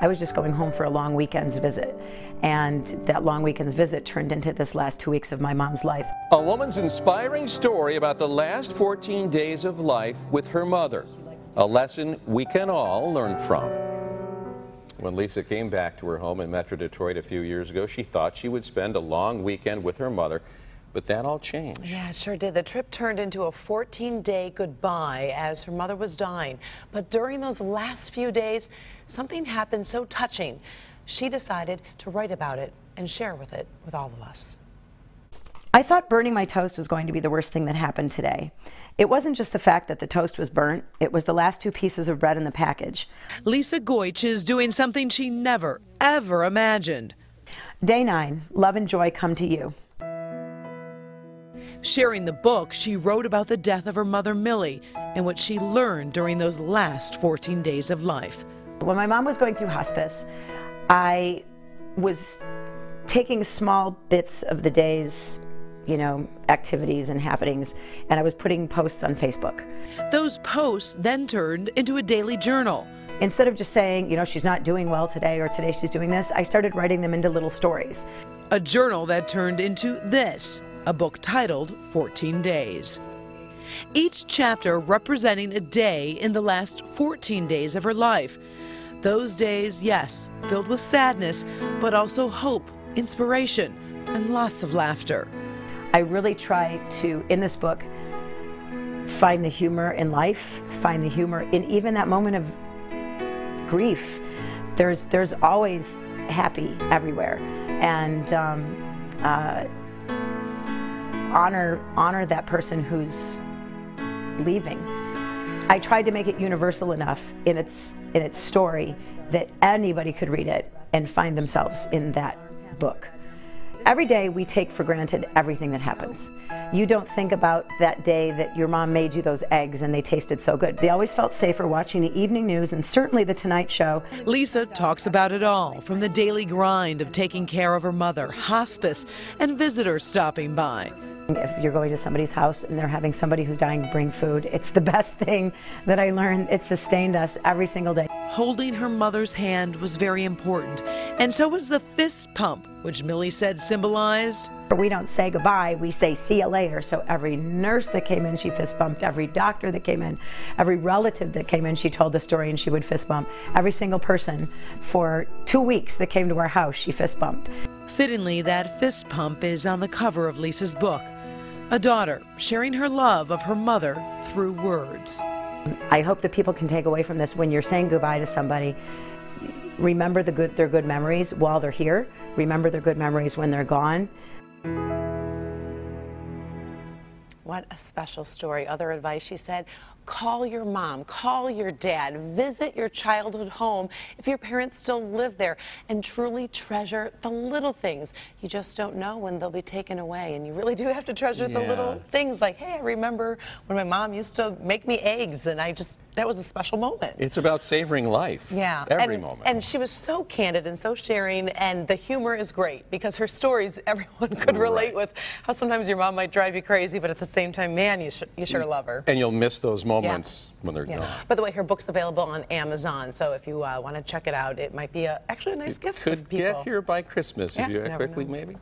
I was just going home for a long weekend's visit, and that long weekend's visit turned into this last 2 weeks of my mom's life. A woman's inspiring story about the last 14 days of life with her mother. A lesson we can all learn from. When Lisa came back to her home in Metro Detroit a few years ago, she thought she would spend a long weekend with her mother, but that all changed. Yeah, it sure did. The trip turned into a 14-day goodbye as her mother was dying. But during those last few days, something happened so touching. She decided to write about it and share it with all of us. I thought burning my toast was going to be the worst thing that happened today. It wasn't just the fact that the toast was burnt, it was the last 2 pieces of bread in the package. Lisa Goich is doing something she never, ever imagined. Day 9, love and joy come to you. Sharing the book she wrote about the death of her mother Millie and what she learned during those last 14 days of life. When my mom was going through hospice, I was taking small bits of the day's activities and happenings, and I was putting posts on Facebook. Those posts then turned into a daily journal. Instead of just saying, she's not doing well today or today she's doing this, I started writing them into little stories. A journal that turned into this, a book titled 14 Days. Each chapter representing a day in the last 14 days of her life. Those days, yes, filled with sadness, but also hope, inspiration, and lots of laughter. I really try to, in this book, find the humor in life, find the humor in even that moment of grief. There's always happy everywhere, and honor that person who's leaving. I tried to make it universal enough in its story that anybody could read it and find themselves in that book. Every day we take for granted everything that happens. You don't think about that day that your mom made you those eggs and they tasted so good. They always felt safer watching the evening news and certainly the Tonight Show. Lisa talks about it all, from the daily grind of taking care of her mother, hospice, and visitors stopping by. If you're going to somebody's house and they're having somebody who's dying bring food, it's the best thing that I learned. It sustained us every single day. Holding her mother's hand was very important, and so was the fist pump, which Millie said symbolized. We don't say goodbye, we say see you later. So every nurse that came in, she fist bumped. Every doctor that came in, every relative that came in, she told the story and she would fist bump. Every single person for 2 weeks that came to our house, she fist bumped. Fittingly, that fist pump is on the cover of Lisa's book. A daughter sharing her love of her mother through words. I hope that people can take away from this, when you're saying goodbye to somebody, remember their good memories while they're here. Remember their good memories when they're gone. What a special story. Other advice, she said, call your mom, call your dad, visit your childhood home if your parents still live there, and truly treasure the little things. You just don't know when they'll be taken away, and you really do have to treasure the little things, like, hey, I remember when my mom used to make me eggs, and that was a special moment. It's about savoring life. Yeah. Every moment. And she was so candid and so sharing, and the humor is great because her stories, everyone could relate with how sometimes your mom might drive you crazy, but at the same time, man, you sure love her. And you'll miss those moments when they're gone. By the way, her book's available on Amazon, so if you want to check it out, it might be actually a nice gift for people. Could get here by Christmas if you act quickly, maybe.